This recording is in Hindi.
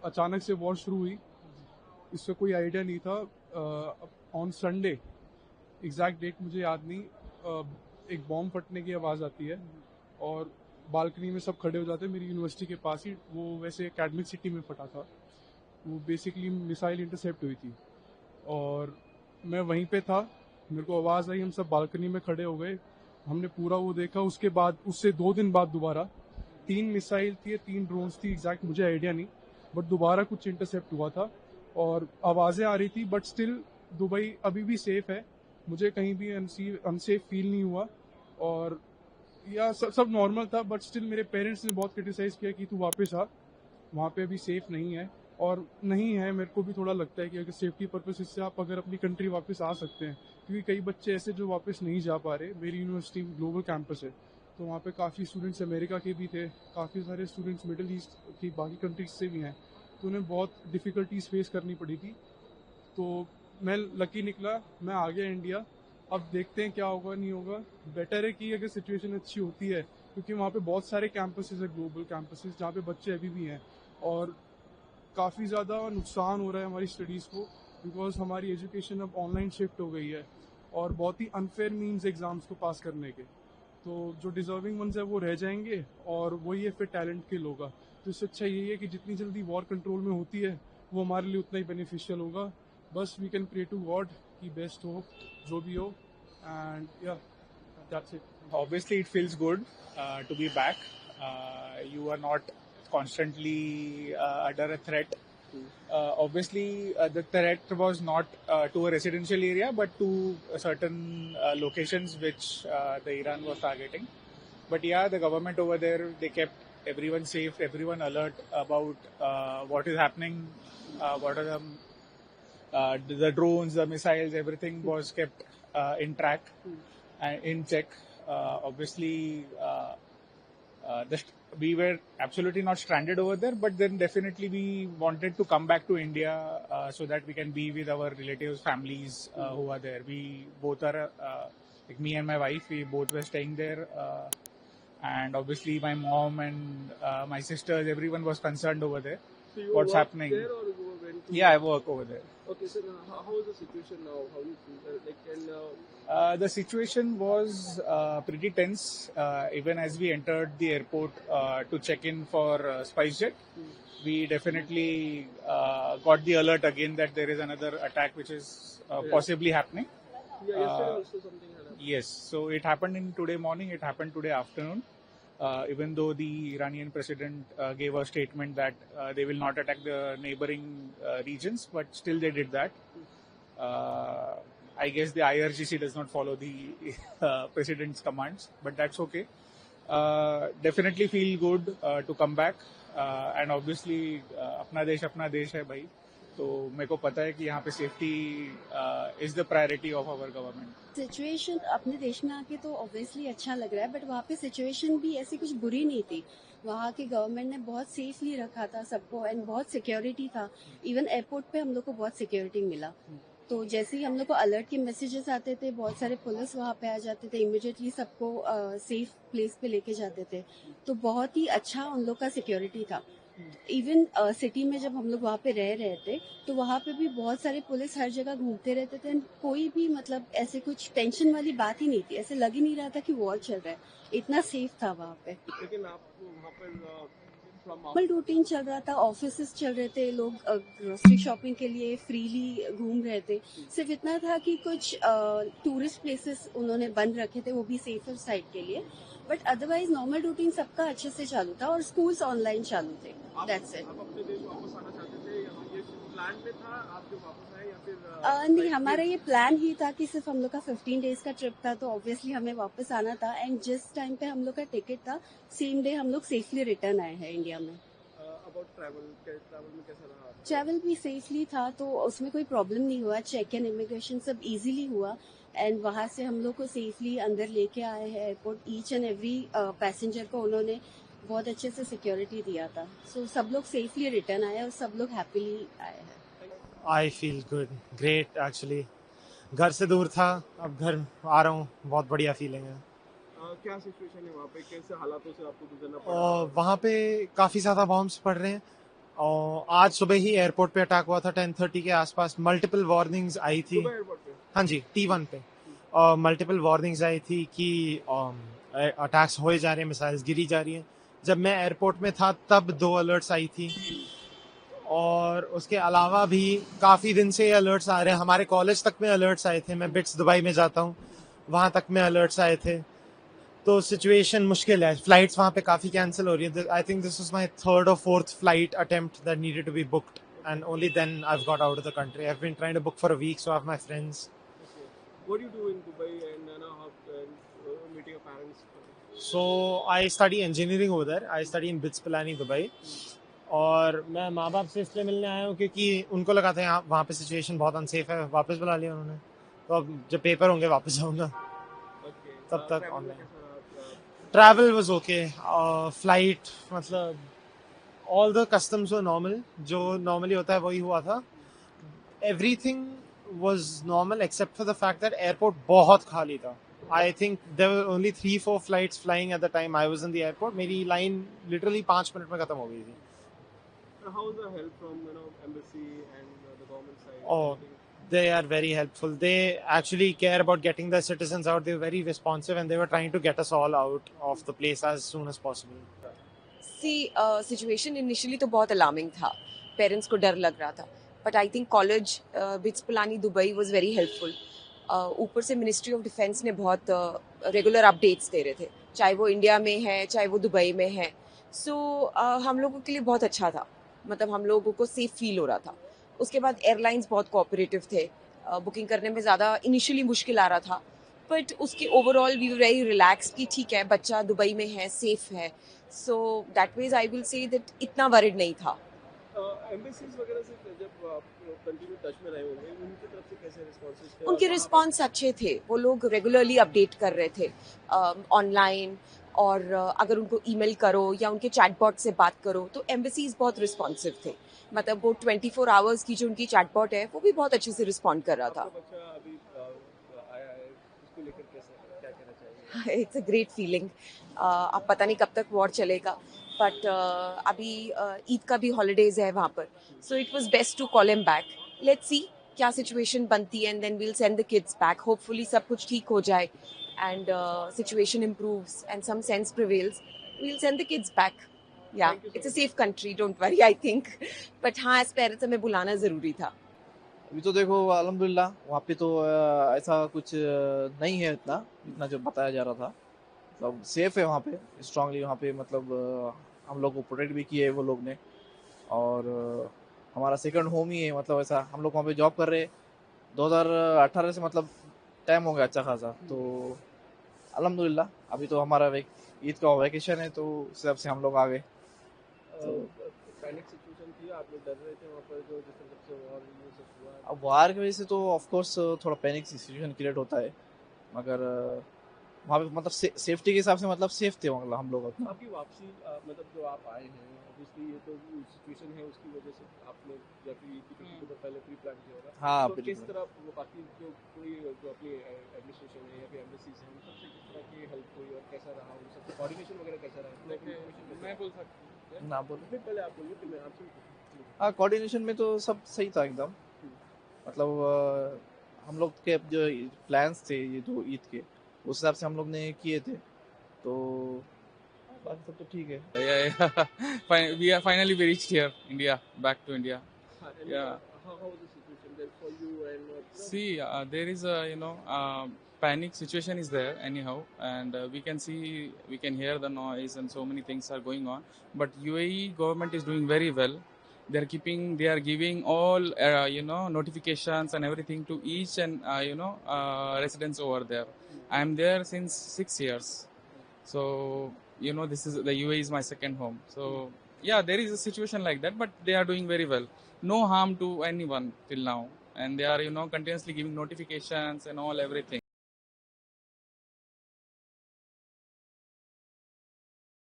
अचानक से वॉर शुरू हुई, इससे कोई आइडिया नहीं था। ऑन संडे, एग्जैक्ट डेट मुझे याद नहीं, एक बॉम्ब फटने की आवाज़ आती है और बालकनी में सब खड़े हो जाते हैं। मेरी यूनिवर्सिटी के पास ही, वो वैसे एकेडमिक सिटी में फटा था, वो बेसिकली मिसाइल इंटरसेप्ट हुई थी और मैं वहीं पे था। मेरे को आवाज़ आई, हम सब बालकनी में खड़े हो गए, हमने पूरा वो देखा। उसके बाद उससे 2 दिन बाद दोबारा 3 मिसाइल थी, 3 ड्रोन्स थी, एग्जैक्ट मुझे आइडिया नहीं, बट दोबारा कुछ इंटरसेप्ट हुआ था और आवाज़ें आ रही थी। बट स्टिल दुबई अभी भी सेफ है, मुझे कहीं भी अनसेफ फील नहीं हुआ और या सब नॉर्मल था। बट स्टिल मेरे पेरेंट्स ने बहुत क्रिटिसाइज किया कि तू वापस आ, वहाँ पे अभी सेफ नहीं है। और नहीं है, मेरे को भी थोड़ा लगता है कि अगर सेफ्टी पर्पज से आप अगर अपनी कंट्री वापस आ सकते हैं, क्योंकि कई बच्चे ऐसे जो वापस नहीं जा पा रहे। मेरी यूनिवर्सिटी ग्लोबल कैंपस है, तो वहाँ पे काफ़ी स्टूडेंट्स अमेरिका के भी थे, काफ़ी सारे स्टूडेंट्स मिडिल ईस्ट की बाकी कंट्रीज से भी हैं, तो उन्हें बहुत डिफ़िकल्टीज फेस करनी पड़ी थी। तो मैं लकी निकला, मैं आ गया इंडिया। अब देखते हैं क्या होगा नहीं होगा। बेटर है कि अगर सिचुएशन अच्छी होती है, क्योंकि वहाँ पे बहुत सारे कैंपसेस है, ग्लोबल कैंपसेस, जहाँ पे बच्चे अभी भी हैं और काफ़ी ज़्यादा नुकसान हो रहा है हमारी स्टडीज़ को, बिकॉज हमारी एजुकेशन अब ऑनलाइन शिफ्ट हो गई है और बहुत ही अनफेयर मीन्स एग्ज़ाम्स को पास करने के। तो जो डिजर्विंग वंस है वो रह जाएंगे और वही है फिर टैलेंट किल होगा। तो इससे अच्छा यही है कि जितनी जल्दी वॉर कंट्रोल में होती है वो हमारे लिए उतना ही बेनिफिशियल होगा। बस we can pray to God कि बेस्ट हो, जो भी हो, एंड या that's it. Obviously, it feels good to be back. You are not constantly under a threat. Obviously, the threat was not to a residential area, but to certain locations which the Iran was targeting. But yeah, the government over there, they kept everyone safe, everyone alert about what is happening, what are the drones, the missiles, everything was kept in track and in check. Obviously, we were absolutely not stranded over there, but then definitely we wanted to come back to India so that we can be with our relatives, families who are there. We both are, like me and my wife, we both were staying there. And obviously my mom and my sisters, everyone was concerned over there. So you What's work happening? there or you went to? Yeah, I work over there. Okay, so how is the situation now? How you feel? The situation was pretty tense. Even as we entered the airport to check in for SpiceJet, we definitely got the alert again that there is another attack which is possibly happening. Yeah, yesterday also something happened. Yes, so it happened in today morning, it happened today afternoon. Even though the Iranian president gave a statement that they will not attack the neighboring regions, but still they did that. I guess the IRGC does not follow the president's commands, but that's okay. Definitely feel good to come back. And obviously, अपना देश है भाई, तो मेरे को पता है कि यहाँ पे safety is the priority of our government. Situation अपने देश में आके तो ऑब्वियसली अच्छा लग रहा है, बट वहाँ पे सिचुएशन भी ऐसी कुछ बुरी नहीं थी। वहाँ की गवर्नमेंट ने बहुत सेफली रखा था सबको एंड बहुत सिक्योरिटी था। इवन एयरपोर्ट पे हम लोग को बहुत सिक्योरिटी मिला। तो जैसे ही हम लोग को अलर्ट के मैसेजेस आते थे, बहुत सारे पुलिस वहाँ पे आ जाते थे, इमीडिएटली सबको सेफ प्लेस पे लेके जाते थे। तो बहुत ही अच्छा उन लोग का सिक्योरिटी था। इवन सिटी में जब हम लोग वहाँ पे रह रहे थे तो वहाँ पे भी बहुत सारे पुलिस हर जगह घूमते रहते थे। कोई भी मतलब ऐसे कुछ टेंशन वाली बात ही नहीं थी, ऐसे लग ही नहीं रहा था कि वॉर चल रहा है, इतना सेफ था वहाँ पे। लेकिन आपको वहाँ पर नॉर्मल रूटीन चल रहा था, ऑफिसेस चल रहे थे, लोग ग्रोसरी शॉपिंग के लिए फ्रीली घूम रहे थे। सिर्फ इतना था कि कुछ टूरिस्ट प्लेसेस उन्होंने बंद रखे थे, वो भी सेफर साइड के लिए, बट अदरवाइज नॉर्मल रूटीन सबका अच्छे से चालू था और स्कूल्स ऑनलाइन चालू थे। That's it. आप अपने देश वापस आना चाहते थे, ये प्लान में था आप जो वापस आए या फिर? नहीं, हमारा ये प्लान ही था कि सिर्फ हम लोग का 15 डेज का ट्रिप था, तो ऑब्वियसली हमें वापस आना था। एंड जिस टाइम पे हम लोग का टिकट था, सेम डे हम लोग सेफली रिटर्न आए हैं इंडिया में। अबाउट ट्रैवल में कैसा रहा? ट्रैवल भी सेफली था, तो उसमें कोई प्रॉब्लम नहीं हुआ। चेक इन, इमिग्रेशन सब इजीली हुआ एंड वहां से हम लोग को सेफली अंदर लेके आए हैं airport. Each and every passenger को उन्होंने बहुत अच्छे से सिक्योरिटी दिया था। सो सब लोग सेफली रिटर्न आए और सब लोग हैप्पीली आए हैं। I feel good, great actually. घर से दूर था, अब घर आ रहा हूँ, बहुत बढ़िया फीलिंग है। क्या सिचुएशन है वहाँ पे, कैसे हालातों से आपको गुजरना पड़ा? वहाँ पे काफ़ी ज़्यादा बॉम्ब्स पड़ रहे हैं और आज सुबह ही एयरपोर्ट पे अटैक हुआ था 10:30 के आसपास. मल्टीपल वार्निंग्स आई थी. दुबई एयरपोर्ट पे हाँ जी, T1 पे. मल्टीपल वार्निंग्स आई थी कि अटैक्स हो जा रहे हैं, मिसाइल्स गिरी जा रही हैं. जब मैं एयरपोर्ट में था तब 2 अलर्ट्स आई थी, और उसके अलावा भी काफ़ी दिन से ये अलर्ट्स आ रहे हैं. हमारे कॉलेज तक में अलर्ट्स आए थे. मैं बिट्स दुबई में जाता हूँ, वहाँ तक में अलर्ट्स आए थे. तो सिचुएशन मुश्किल है. फ्लाइट्स वहाँ पे काफ़ी कैंसिल हो रही है. I think this was my 3rd or 4th flight attempt that needed to be booked, and only then I've got out of the country. I've been trying to book for a week, so I have my friends. okay. What do you do in Dubai and how meeting your parents? So I study engineering over there. I study in BITS Pilani, Dubai. और मैं माँ बाप से इसलिए मिलने आया हूँ क्योंकि उनको लगा था यहाँ वहाँ पे सिचुएशन बहुत अनसेफ है. वापस बुला लिया उन्होंने, तो अब जब पेपर होंगे वापस जाऊँगा. Okay. तब तक travel ऑनलाइन. कैसा रहा? Travel was okay. फ्लाइट मतलब all the customs were normal. जो नॉर्मली होता है वही हुआ था. Everything was normal except for the fact that airport बहुत खाली था. I think there were only 3-4 flights flying at the time I was in the airport. मेरी लाइन लिटरली 5 मिनट में खत्म हो गई थी. How is the help from embassy and the government side? Oh, they are very helpful. They actually care about getting the citizens out. They were very responsive and they were trying to get us all out of the place as soon as possible. Situation initially तो बहुत अलार्मिंग था. पेरेंट्स को डर लग रहा था, but I think college bits Pilani Dubai was very helpful. ऊपर से मिनिस्ट्री ऑफ डिफेंस ने बहुत रेगुलर अपडेट्स दे रहे थे, चाहे वो इंडिया में है चाहे वो दुबई में है. सो हम लोगों के लिए बहुत अच्छा था. मतलब हम लोगों को सेफ फील हो रहा था. उसके बाद एयरलाइंस बहुत कोऑपरेटिव थे. बुकिंग करने में ज़्यादा इनिशियली मुश्किल आ रहा था, बट उसके overall we were very relax कि ठीक है बच्चा दुबई में है, सेफ है. So that means I will say that इतना वरिड नहीं था. एम्बेसीज वगैरह से जब आप कंटिन्यू टच में रहे होंगे, उनकी तरफ से कैसे रिस्पॉन्सेस थे? उनके रिस्पॉन्स अच्छे थे. वो लोग रेगुलरली अपडेट कर रहे थे ऑनलाइन. और अगर उनको ईमेल करो या उनके चैटबॉट से बात करो तो एम्बेसीज बहुत रिस्पॉन्सिव थे. मतलब वो 24 आवर्स की जो उनकी चैटबॉट है वो भी बहुत अच्छे से रिस्पॉन्ड कर रहा था. आपका बच्चा अभी आया है, उसको लेकर कैसे क्या कहना चाहिए? It's a great feeling. अब पता नहीं कब तक वॉर चलेगा, बट अभी ईद का भी हॉलीडेज है वहाँ पर. So it was best to call him back. Let's see क्या सिचुएशन बनती है, and then we'll send the kids back. Hopefully सब कुछ ठीक हो जाए and situation improves and some sense prevails. We'll send the kids back. Yeah, it's a safe country, don't worry, I think. But हाँ, as parents हमें बुलाना ज़रूरी था. अभी तो देखो अल्हम्दुलिल्लाह वहाँ पे तो ऐसा कुछ नहीं है इतना जो बताया जा रहा था. मतलब सेफ है वहाँ पे, स्ट्रांगली वहाँ पे. मतलब हम लोग को प्रोटेक्ट भी किए वो लोग ने, और हमारा सेकंड होम ही है. मतलब ऐसा हम लोग वहाँ पे जॉब कर रहे 2018 से, मतलब टाइम हो गया अच्छा खासा. तो अल्हम्दुलिल्लाह अभी तो हमारा ईद का वैकेशन है, तो उस हिसाब से हम लोग आ गए. तो पैनिक सिचुएशन थी, आप लोग डर रहे थे वहाँ पर जो जिस तरह से वॉर ये सब हुआ? अब वार की वजह से तो ऑफ कोर्स थोड़ा पैनिक सिचुएशन क्रिएट होता है, मगर वहाँ पे मतलब सेफ्टी के हिसाब से मतलब सेफ थे मतलब हम लोग अपना. आपकी वापसी मतलब जो आप आए हैं, ऑब्वियसली ये तो सिचुएशन है उसकी वजह से आपने या फिर ईद की छुट्टी तो पहले प्री प्लान किया होगा. हाँ, तो किस बिल्कुल. तरह वो बाकी जो कोई जो अपनी एडमिनिस्ट्रेशन है या फिर एम्बेसीज हैं, उन सबसे किस तरह की हेल्प हुई और कैसा रहा, उन सबसे कोऑर्डिनेशन वगैरह कैसा रहा? मैं बोल सकता हूँ ना बोलो. फिर पहले आप बोलिए, फिर मैं आपसे. हाँ, कोऑर्डिनेशन में तो सब सही था एकदम. मतलब हम लोग के जो प्लान्स थे ये जो ईद के, उस हिसाब से हम लोग ने किए थे. तो बाकी सब तो ठीक है. We are finally we reached here, India, back to India. And Yeah. how was the situation there for you and See, there is a panic situation is there anyhow, and we can hear the noise and so many things are going on. But UAE government is doing very well. They are giving all notifications and everything to each and residents over there. I am there since 6 years, so this is the UAE is my second home. So yeah, there is a situation like that, but they are doing very well. No harm to anyone till now, and they are continuously giving notifications and all everything.